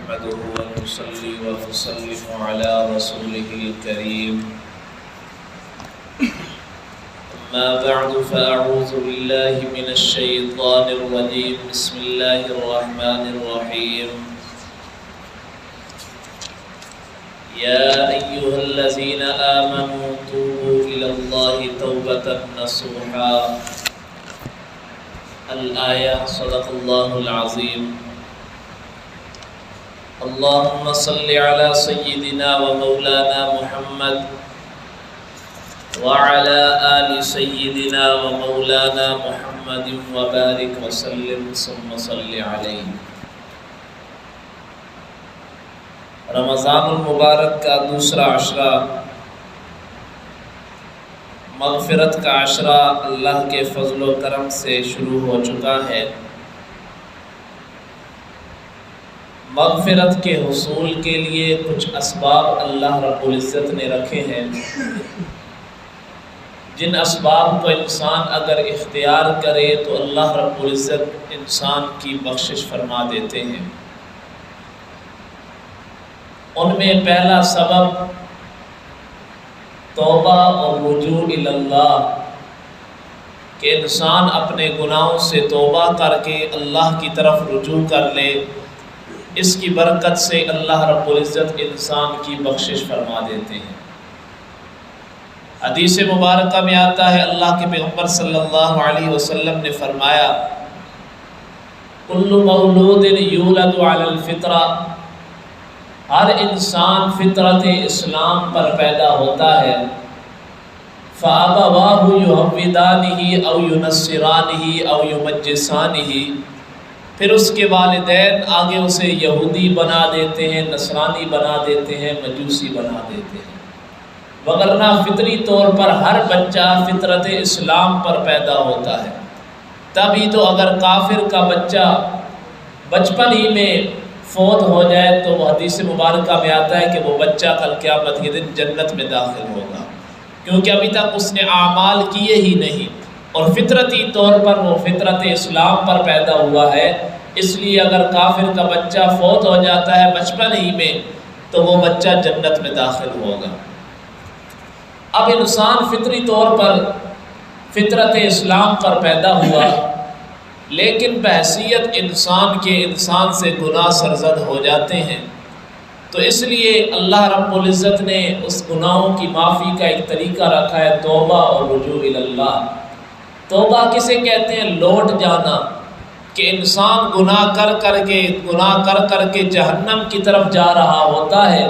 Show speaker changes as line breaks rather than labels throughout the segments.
نحمده ونصلي ونسلم على رسوله الكريم أما بعد فأعوذ بالله من الشيطان الرجيم بسم الله الرحمن الرحيم يا أيها الذين آمنوا توبوا إلى الله توبة نصوحا الآية صدق الله العظيم اللهم صل على سيدنا ومولانا محمد وعلى آل سيدنا ومولانا محمد وبارك وسلم ثم صل عليه۔ رمضان المبارک کا دوسرا عشرہ مغفرت کا عشرہ اللہ کے فضل و کرم سے شروع ہو چکا ہے۔ مغفرت کے حصول کے لیے کچھ اسباب اللہ رب العزت نے رکھے ہیں، جن اسباب کو انسان اگر اختیار کرے تو اللہ رب العزت انسان کی بخشش فرما دیتے ہیں۔ ان میں پہلا سبب توبہ اور رجوع الی اللہ، کہ انسان اپنے گناہوں سے توبہ کر کے اللہ کی طرف رجوع کر لے۔ اس کی برکت سے اللہ رب العزت انسان کی بخشش فرما دیتے ہیں۔ حدیث مبارکہ میں آتا ہے، اللہ کے پیغمبر صلی اللہ علیہ وسلم نے فرمایا، کل مولود یولد علی الفطرہ، ہر انسان فطرت اسلام پر پیدا ہوتا ہے، فَأَبَوَاهُ يُهَوِّدَانِهِ أَوْ يُنَصِّرَانِهِ أَوْ يُمَجِّسَانِهِ، پھر اس کے والدین آگے اسے یہودی بنا دیتے ہیں، نصرانی بنا دیتے ہیں، مجوسی بنا دیتے ہیں، وگرنہ فطری طور پر ہر بچہ فطرت اسلام پر پیدا ہوتا ہے۔ تبھی تو اگر کافر کا بچہ بچپن ہی میں فوت ہو جائے تو وہ حدیث مبارکہ میں آتا ہے کہ وہ بچہ کل قیامت کے دن جنت میں داخل ہوگا، کیونکہ ابھی تک اس نے اعمال کیے ہی نہیں اور فطرتی طور پر وہ فطرت اسلام پر پیدا ہوا ہے۔ اس لیے اگر کافر کا بچہ فوت ہو جاتا ہے بچپن ہی میں تو وہ بچہ جنت میں داخل ہوگا۔ اب انسان فطری طور پر فطرت اسلام پر پیدا ہوا، لیکن بحیثیت انسان کے انسان سے گناہ سرزد ہو جاتے ہیں، تو اس لیے اللہ رب العزت نے اس گناہوں کی معافی کا ایک طریقہ رکھا ہے، توبہ اور رجوع الی اللہ۔ توبہ کسے کہتے ہیں؟ لوٹ جانا، کہ انسان گناہ کر کر کے جہنم کی طرف جا رہا ہوتا ہے،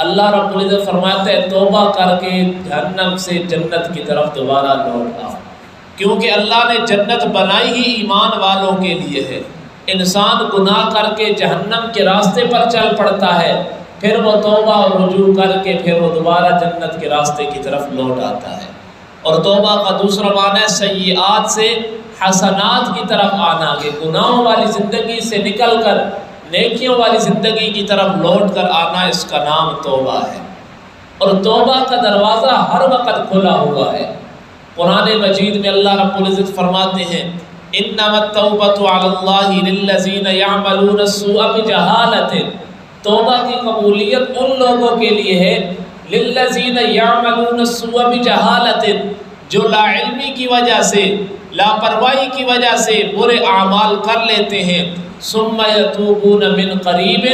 اللہ رب العزت فرماتا ہے توبہ کر کے جہنم سے جنت کی طرف دوبارہ لوٹ آؤ، کیونکہ اللہ نے جنت بنائی ہی ایمان والوں کے لیے ہے۔ انسان گناہ کر کے جہنم کے راستے پر چل پڑتا ہے، پھر وہ توبہ اور رجوع کر کے پھر وہ دوبارہ جنت کے راستے کی طرف لوٹ آتا ہے۔ اور توبہ کا دوسرا معنی ہے سیئات سے حسنات کی طرف آنا، کہ گناہوں والی زندگی سے نکل کر نیکیوں والی زندگی کی طرف لوٹ کر آنا، اس کا نام توبہ ہے۔ اور توبہ کا دروازہ ہر وقت کھلا ہوا ہے۔ قرآن مجید میں اللہ رب العزت فرماتے ہیں، انما التوبۃ علی اللہ للذین یعملون السوء بجہالۃ، توبہ کی قبولیت ان لوگوں کے لیے ہے، للذین یعملون السوء بجہالۃ، جو لا علمی کی وجہ سے، لاپرواہی کی وجہ سے برے اعمال کر لیتے ہیں، ثم یتوبون من قریب،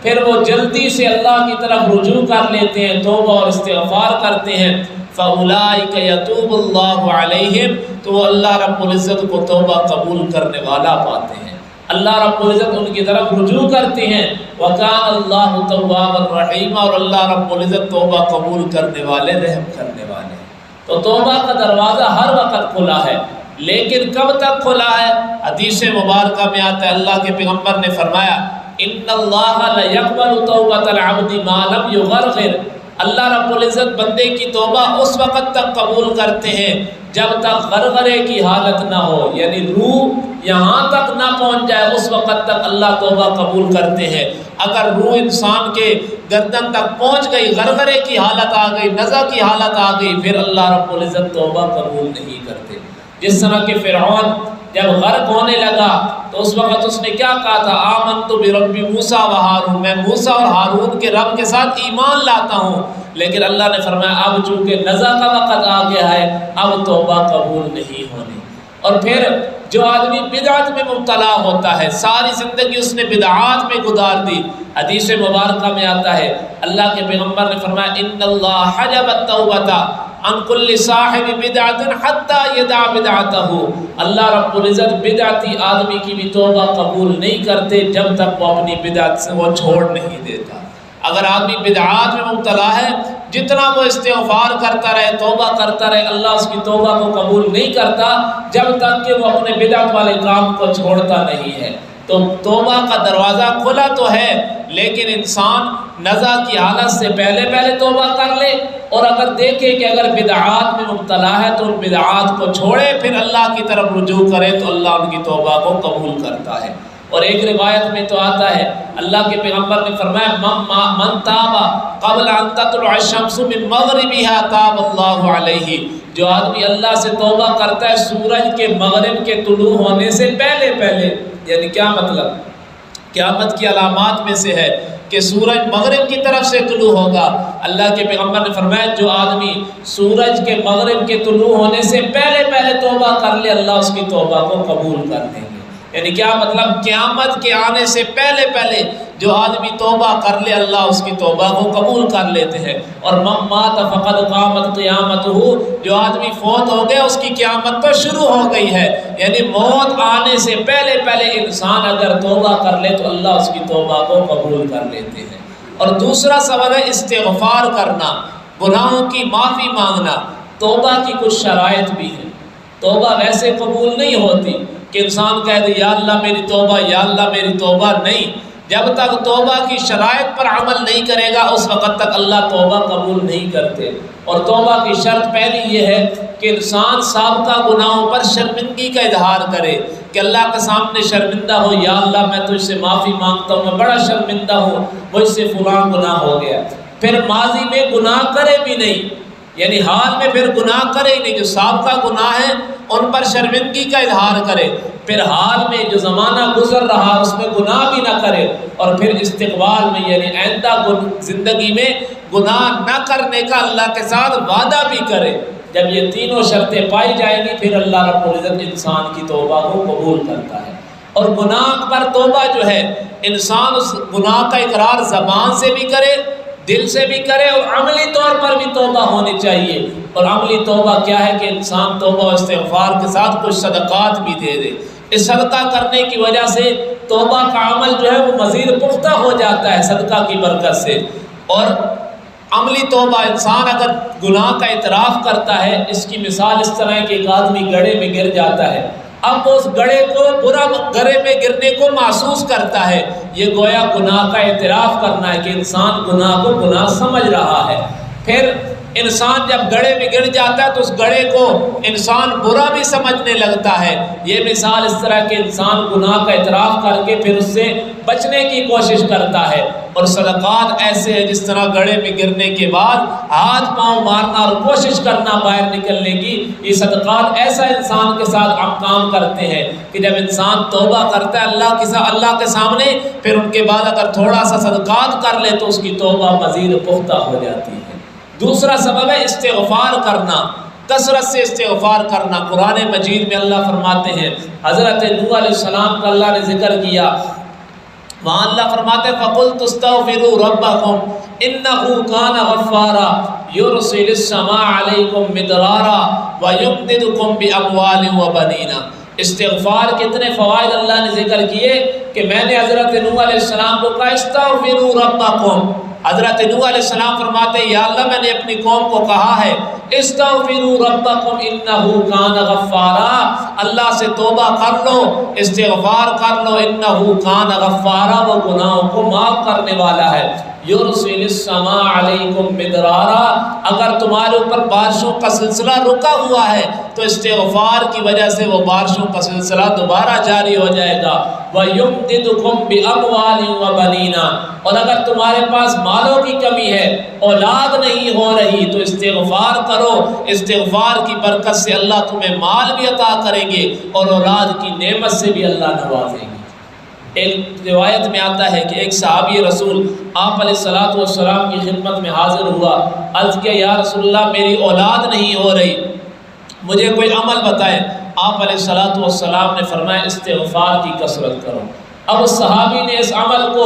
پھر وہ جلدی سے اللہ کی طرف رجوع کر لیتے ہیں، توبہ اور استغفار کرتے ہیں، فَأُولَٰئِكَ يَتُوبُ اللَّهُ عَلَيْهِمْ، تو وہ اللہ رب العزت کو توبہ قبول کرنے والا پاتے ہیں، اللہ رب العزت ان کی طرف رجوع کرتے ہیں۔ وَكَانَ اللَّهُ تَوَّابًا رَحِيمًا، اور اللہ رب العزت توبہ قبول کرنے والے، رحم کرنے والے ہیں۔ تو توبہ کا دروازہ ہر وقت کھلا ہے، لیکن کب تک کھلا ہے؟ حدیث مبارکہ میں آتا ہے، اللہ کے پیغمبر نے فرمایا، إِنَّ اللَّهَ لَيَقْبَلُ تَوْبَةَ الْعَبْدِ مَا لَمْ يُغَرْغِرْ، اللہ رب العزت بندے کی توبہ اس وقت تک قبول کرتے ہیں جب تک غرغرے کی حالت نہ ہو، یعنی روح یہاں تک نہ پہنچ جائے، اس وقت تک اللہ توبہ قبول کرتے ہیں۔ اگر روح انسان کے گردن تک پہنچ گئی، غرغرے کی حالت آ گئی، نزع کی حالت آ گئی، پھر اللہ رب العزت توبہ قبول نہیں کرتے۔ جس طرح کہ فرعون جب غرق ہونے لگا تو اس وقت اس نے کیا کہا تھا؟ آمنت برب موسیٰ و ہارون، میں موسیٰ اور ہارون کے رب کے ساتھ ایمان لاتا ہوں۔ لیکن اللہ نے فرمایا اب چونکہ نزع کا وقت آ گیا ہے، اب توبہ قبول نہیں ہونی۔ اور پھر جو آدمی بدعت میں مبتلا ہوتا ہے، ساری زندگی اس نے بدعات میں گزار دی، حدیث مبارکہ میں آتا ہے اللہ کے پیغمبر نے فرمایا ان اللہ حجب التوبۃ عن کل صاحب بدعت حتی یدع بدعتہ، اللہ رب العزت بدعتی آدمی کی بھی توبہ قبول نہیں کرتے جب تک وہ اپنی بدعت سے وہ چھوڑ نہیں دیتا۔ اگر آدمی بدعات میں مبتلا ہے، جتنا وہ استغفار کرتا رہے، توبہ کرتا رہے، اللہ اس کی توبہ کو قبول نہیں کرتا جب تک کہ وہ اپنے بدعت والے کام کو چھوڑتا نہیں ہے۔ تو توبہ کا دروازہ کھلا تو ہے، لیکن انسان نزع کی حالت سے پہلے توبہ کر لے، اور اگر دیکھے کہ اگر بدعات میں مبتلا ہے تو ان بدعات کو چھوڑے، پھر اللہ کی طرف رجوع کرے تو اللہ ان کی توبہ کو قبول کرتا ہے۔ اور ایک روایت میں تو آتا ہے اللہ کے پیغمبر نے فرمایا من تاب قبل ان تطلع الشمس من مغربها تاب اللہ علیہ، جو آدمی اللہ سے توبہ کرتا ہے سورج کے مغرب کے طلوع ہونے سے پہلے، یعنی کیا مطلب؟ قیامت کی علامات میں سے ہے کہ سورج مغرب کی طرف سے طلوع ہوگا۔ اللہ کے پیغمبر نے فرمایا جو آدمی سورج کے مغرب کے طلوع ہونے سے پہلے توبہ کر لے، اللہ اس کی توبہ کو قبول کر لیں گے۔ یعنی کیا مطلب؟ قیامت کے آنے سے پہلے جو آدمی توبہ کر لے، اللہ اس کی توبہ کو قبول کر لیتے ہیں۔ اور من مات فقد قامت قیامتہ، جو آدمی فوت ہو گیا اس کی قیامت تو شروع ہو گئی ہے۔ یعنی موت آنے سے پہلے انسان اگر توبہ کر لے تو اللہ اس کی توبہ کو قبول کر لیتے ہیں۔ اور دوسرا سبب ہے استغفار کرنا، گناہوں کی معافی مانگنا۔ توبہ کی کچھ شرائط بھی ہیں، توبہ ویسے قبول نہیں ہوتی کہ انسان کہہ دے یا اللہ میری توبہ، یا اللہ میری توبہ، نہیں۔ جب تک توبہ کی شرائط پر عمل نہیں کرے گا اس وقت تک اللہ توبہ قبول نہیں کرتے۔ اور توبہ کی شرط پہلی یہ ہے کہ انسان سابقہ گناہوں پر شرمندگی کا اظہار کرے، کہ اللہ کے سامنے شرمندہ ہو، یا اللہ میں تجھ سے معافی مانگتا ہوں، میں بڑا شرمندہ ہوں، مجھ سے فلاں گناہ ہو گیا۔ پھر ماضی میں گناہ کرے بھی نہیں، یعنی حال میں پھر گناہ کرے ہی نہیں، جو سابقہ گناہ ہیں ان پر شرمندگی کا اظہار کرے، پھر حال میں جو زمانہ گزر رہا اس میں گناہ بھی نہ کرے، اور پھر استقبال میں یعنی آئندہ زندگی میں گناہ نہ کرنے کا اللہ کے ساتھ وعدہ بھی کرے۔ جب یہ تینوں شرطیں پائی جائیں گی پھر اللہ رب العزت انسان کی توبہ کو قبول کرتا ہے۔ اور گناہ پر توبہ جو ہے، انسان اس گناہ کا اقرار زبان سے بھی کرے، دل سے بھی کرے، اور عملی طور پر بھی توبہ ہونی چاہیے۔ اور عملی توبہ کیا ہے کہ انسان توبہ و استغفار کے ساتھ کچھ صدقات بھی دے دے۔ اس صدقہ کرنے کی وجہ سے توبہ کا عمل جو ہے وہ مزید پختہ ہو جاتا ہے صدقہ کی برکت سے۔ اور عملی توبہ، انسان اگر گناہ کا اعتراف کرتا ہے، اس کی مثال اس طرح ہے کہ ایک آدمی گڑھے میں گر جاتا ہے، اب اس گڑھے کو گڑھے میں گرنے کو محسوس کرتا ہے، یہ گویا گناہ کا اعتراف کرنا ہے کہ انسان گناہ کو گناہ سمجھ رہا ہے۔ پھر انسان جب گڑھے میں گر جاتا ہے تو اس گڑھے کو انسان برا بھی سمجھنے لگتا ہے۔ یہ مثال اس طرح کہ انسان گناہ کا اعتراف کر کے پھر اس سے بچنے کی کوشش کرتا ہے۔ اور صدقات ایسے ہیں جس طرح گڑھے میں گرنے کے بعد ہاتھ پاؤں مارنا اور کوشش کرنا باہر نکلنے کی، یہ صدقات ایسا انسان کے ساتھ کام کرتے ہیں کہ جب انسان توبہ کرتا ہے اللہ کے سامنے، پھر ان کے بعد اگر تھوڑا سا صدقات کر لے تو اس کی توبہ مزید پختہ ہو جاتی ہے۔ دوسرا سبب ہے استغفار کرنا، کثرت سے استغفار کرنا۔ قرآن مجید میں اللہ فرماتے ہیں، حضرت نوح علیہ السلام کا اللہ نے ذکر کیا، وہاں اللہ فرماتے ہیں فَقُلْتُ اسْتَغْفِرُوا رَبَّكُمْ إِنَّهُ كَانَ غَفَّارًا يُرْسِلِ السَّمَاءَ عَلَيْكُمْ مِدْرَارًا وَيُمْدِدْكُمْ بِأَمْوَالٍ وَبَنِينَ۔ استغفار کتنے فوائد اللہ نے ذکر کیے کہ میں نے حضرت نوح علیہ السلام کو کہا استغفروا ربکم۔ حضرت نوح علیہ السلام فرماتے ہیں یا اللہ میں نے اپنی قوم کو کہا ہے استغفروا ربکم انہ کان غفارا، اللہ سے توبہ کر لو، استغفار کر لو، انہ کان غفارا، وہ گناہوں کو معاف کرنے والا ہے۔ یرسل السماء علیکم مدرارا، اگر تمہارے اوپر بارشوں کا سلسلہ رکا ہوا ہے تو استغفار کی وجہ سے وہ بارشوں کا سلسلہ دوبارہ جاری ہو جائے گا۔ وَيُمْدِدُكُمْ بِأَمْوَالٍ وَبَنِينَ، اور اگر تمہارے پاس مالوں کی کمی ہے، اولاد نہیں ہو رہی، تو استغفار کرو، استغفار کی برکت سے اللہ تمہیں مال بھی عطا کریں گے اور اولاد کی نعمت سے بھی اللہ نوازیں گے۔ ایک روایت میں آتا ہے کہ ایک صحابی رسول آپ علیہ السلام کی خدمت میں حاضر ہوا، عرض کیا یا رسول اللہ میری اولاد نہیں ہو رہی، مجھے کوئی عمل بتائیں۔ آپ علیہ السلام نے فرمایا استغفار کی کثرت کرو۔ اب اس صحابی نے اس عمل کو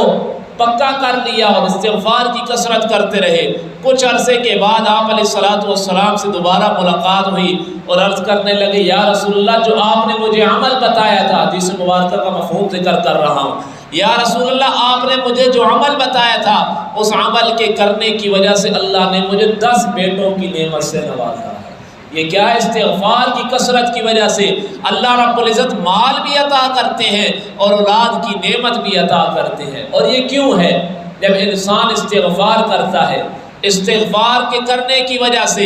پکا کر لیا اور استغفار کی کثرت کرتے رہے۔ کچھ عرصے کے بعد آپ علیہ السلام سے دوبارہ ملاقات ہوئی اور عرض کرنے لگے یا رسول اللہ جو آپ نے مجھے عمل بتایا تھا، حدیث مبارکہ کا مفہوم ذکر کر رہا ہوں، یا رسول اللہ آپ نے مجھے جو عمل بتایا تھا اس عمل کے کرنے کی وجہ سے اللہ نے مجھے 10 بیٹوں کی نعمت سے نوازا ہے۔ یہ کیا ہے؟ استغفار کی کثرت کی وجہ سے اللہ رب العزت مال بھی عطا کرتے ہیں اور اولاد کی نعمت بھی عطا کرتے ہیں۔ اور یہ کیوں ہے؟ جب انسان استغفار کرتا ہے، استغفار کے کرنے کی وجہ سے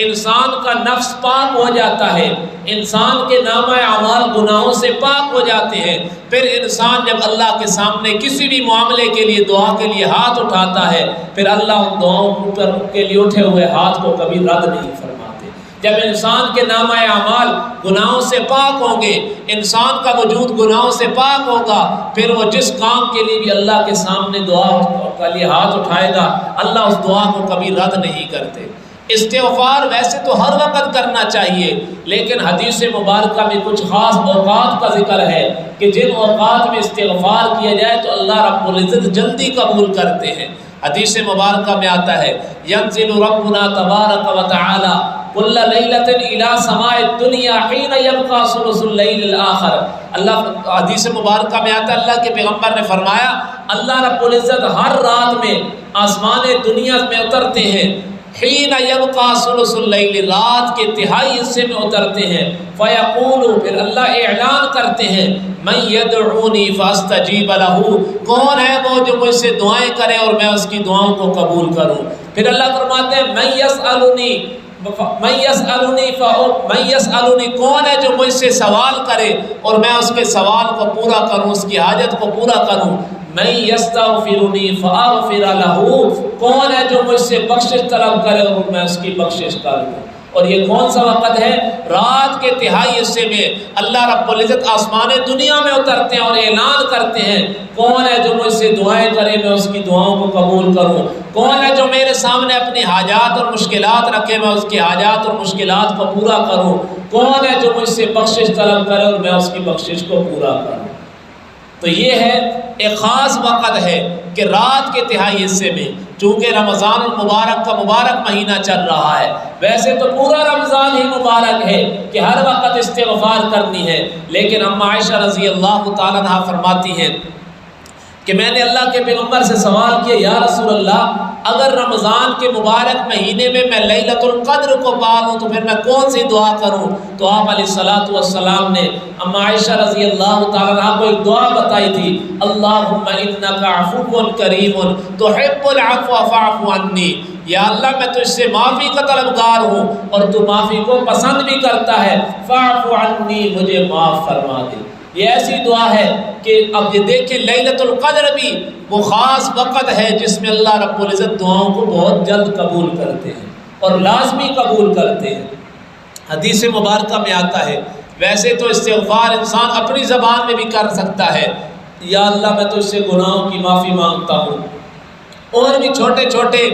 انسان کا نفس پاک ہو جاتا ہے، انسان کے نامہ اعمال گناہوں سے پاک ہو جاتے ہیں، پھر انسان جب اللہ کے سامنے کسی بھی معاملے کے لیے دعا کے لیے ہاتھ اٹھاتا ہے، پھر اللہ ان دعاؤں کے لیے اٹھے ہوئے ہاتھ کو کبھی رد نہیں فرماتے۔ جب انسان کے نامہ اعمال گناہوں سے پاک ہوں گے، انسان کا وجود گناہوں سے پاک ہوگا، پھر وہ جس کام کے لیے بھی اللہ کے سامنے دعا کے لیے ہاتھ اٹھائے گا، اللہ اس دعا کو کبھی رد نہیں کرتے۔ استغفار ویسے تو ہر وقت کرنا چاہیے، لیکن حدیث مبارکہ میں کچھ خاص اوقات کا ذکر ہے کہ جن اوقات میں استغفار کیا جائے تو اللہ رب العزت جلدی قبول کرتے ہیں۔ حدیث مبارکہ میں آتا ہے ينزل ربنا تبارک و تعالی كل لیلۃ الى سماء الدنیا حين يبقى ثلث الليل الاخر۔ اللہ حدیث مبارکہ میں آتا ہے اللہ کے پیغمبر نے فرمایا اللہ رب العزت ہر رات میں آسمان دنیا میں اترتے ہیں، حين يبقى ثلث الليل، رات کے تہائی حصے میں اترتے ہیں، فيقول، پھر اللہ اعلان کرتے ہیں من يدعوني فاستجيب له، کون ہے وہ جو مجھ سے دعائیں کرے اور میں اس کی دعاؤں کو قبول کروں۔ پھر اللہ فرماتے ہیں من يسألني، کون ہے جو مجھ سے سوال کرے اور میں اس کے سوال کو پورا کروں، اس کی حاجت کو پورا کروں۔ من يستغفرني فاغفر له، کون ہے جو مجھ سے بخشش طلب کرے اور میں اس کی بخشش کروں۔ اور یہ کون سا وقت ہے؟ رات کے تہائی حصے میں اللہ رب العزت آسمان دنیا میں اترتے ہیں اور اعلان کرتے ہیں کون ہے جو مجھ سے دعائیں کرے میں اس کی دعاؤں کو قبول کروں، کون ہے جو میرے سامنے اپنی حاجات اور مشکلات رکھے میں اس کی حاجات اور مشکلات کو پورا کروں، کون ہے جو مجھ سے بخشش طلب کرے اور میں اس کی بخشش کو پورا کروں۔ تو یہ ہے ایک خاص وقت ہے کہ رات کے تہائی حصے میں، چونکہ رمضان المبارک کا مبارک مہینہ چل رہا ہے، ویسے تو پورا رمضان ہی مبارک ہے کہ ہر وقت استغفار کرنی ہے، لیکن اما عائشہ رضی اللہ تعالیٰ عنہا فرماتی ہیں کہ میں نے اللہ کے پیغمبر سے سوال کیا یا رسول اللہ اگر رمضان کے مبارک مہینے میں میں لیلۃ القدر کو پالوں تو پھر میں کون سی دعا کروں؟ تو آپ علیہ السلام نے اما عائشہ رضی اللہ تعالیٰ عنہ کو ایک دعا بتائی تھی، اللہم انک عفو کریم تحب العفو فاعف عنی، یا اللہ میں تجھ سے معافی کا طلبگار ہوں اور تو معافی کو پسند بھی کرتا ہے، فاعف عنی، مجھے معاف فرما دے۔ یہ ایسی دعا ہے کہ اب یہ دیکھیں لیلۃ القدر بھی وہ خاص وقت ہے جس میں اللہ رب العزت دعاؤں کو بہت جلد قبول کرتے ہیں اور لازمی قبول کرتے ہیں۔ حدیث مبارکہ میں آتا ہے ویسے تو استغفار انسان اپنی زبان میں بھی کر سکتا ہے، یا اللہ میں تجھ سے گناہوں کی معافی مانگتا ہوں، اور بھی چھوٹے چھوٹے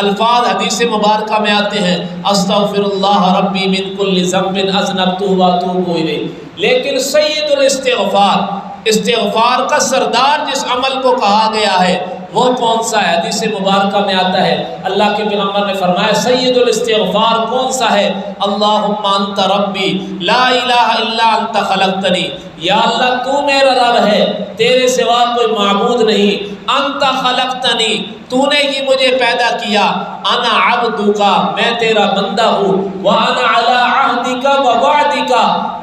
الفاظ حدیث مبارکہ میں آتے ہیں استغفر اللہ ربی من کل ذنب اذنبتہ واتوب الیہ، لیکن سید الاستغفار، استغفار کا سردار جس عمل کو کہا گیا ہے وہ کون سا ہے؟ حدیث مبارکہ میں آتا ہے اللہ کے پیغمبر نے فرمایا سید الاستغفار کون سا ہے؟ اللہم انت ربی لا الہ الا انت خلقتنی، یا اللہ تو میرا رب ہے، تیرے سوا کوئی معبود نہیں، انت خلقتنی، تو نے ہی مجھے پیدا کیا، انا عبدک، میں تیرا بندہ ہوں، وانا علی عہدک ووعدک،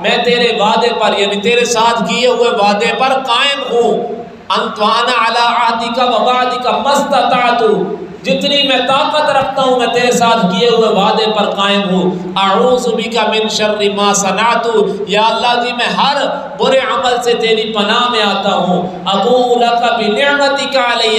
میں تیرے وعدے پر یعنی تیرے ساتھ کیے ہوئے وعدے پر قائم ہوں، انت وانا علی عہدک و وعدک ما استطعت، جتنی میں طاقت رکھتا ہوں میں تیرے ساتھ کیے ہوئے وعدے پر قائم ہوں۔ اعوذ بک من شر ما صنعت، یا اللہ جی میں ہر برے عمل سے تیری پناہ میں آتا ہوں۔ ابوء لک بنعمتک علی،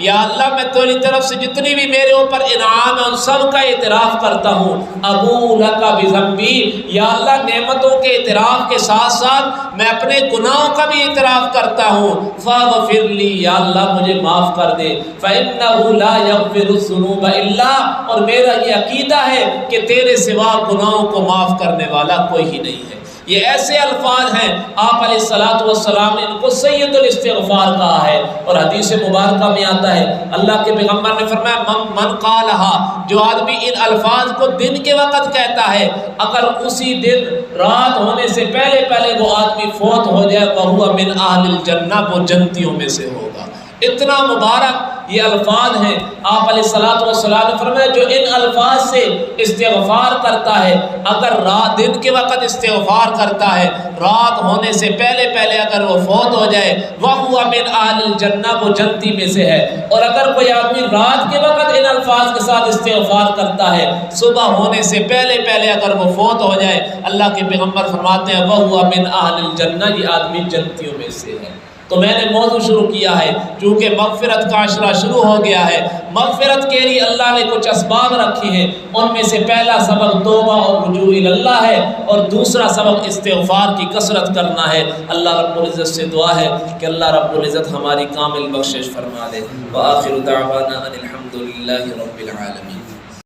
یا اللہ میں تیری طرف سے جتنی بھی میرے اوپر انعام ہے ان سب کا اعتراف کرتا ہوں۔ ابوء لک بذنبی، یا اللہ نعمتوں کے اعتراف کے ساتھ ساتھ میں اپنے گناہوں کا بھی اعتراف کرتا ہوں۔ فاغفر لی، یا اللہ مجھے معاف کر دے۔ فإنہ لا یغفر الذنوب الا، اور میرا یہ عقیدہ ہے کہ تیرے سوا گناہوں کو معاف کرنے والا کوئی ہی نہیں ہے۔ یہ ایسے الفاظ ہیں، آپ علیہ الصلوۃ والسلام نے ان کو سید الاستغفار کہا ہے، اور حدیث مبارکہ میں آتا ہے اللہ کے پیغمبر نے فرمایا من قالہا، جو آدمی ان الفاظ کو دن کے وقت کہتا ہے، اگر اسی دن رات ہونے سے پہلے پہلے وہ آدمی فوت ہو جائے فہو من اہل الجنہ، وہ جنتیوں میں سے ہوگا۔ اتنا مبارک یہ الفاظ ہیں۔ آپ علیہ الصلوۃ والسلام نے فرمایا جو ان الفاظ سے استغفار کرتا ہے، اگر رات دن کے وقت استغفار کرتا ہے، رات ہونے سے پہلے پہلے اگر وہ فوت ہو جائے وَهُوَ مِنْ أَهْلِ الْجَنَّةِ، وہ جنتی میں سے ہے۔ اور اگر کوئی آدمی رات کے وقت ان الفاظ کے ساتھ استغفار کرتا ہے، صبح ہونے سے پہلے پہلے اگر وہ فوت ہو جائے، اللہ کے پیغمبر فرماتے ہیں وَهُوَ مِنْ أَهْلِ الْجَنَّةِ، یہ آدمی جنتیوں میں سے ہے۔ تو میں نے موضوع شروع کیا ہے چونکہ مغفرت کا عشرہ شروع ہو گیا ہے۔ مغفرت کے لیے اللہ نے کچھ اسباب رکھی ہیں، ان میں سے پہلا سبب توبہ اور رجوع اللہ ہے، اور دوسرا سبب استغفار کی کثرت کرنا ہے۔ اللہ رب العزت سے دعا ہے کہ اللہ رب العزت ہماری کامل بخشش فرما دے۔ وآخر دعوانا ان الحمد للہ رب العالمین۔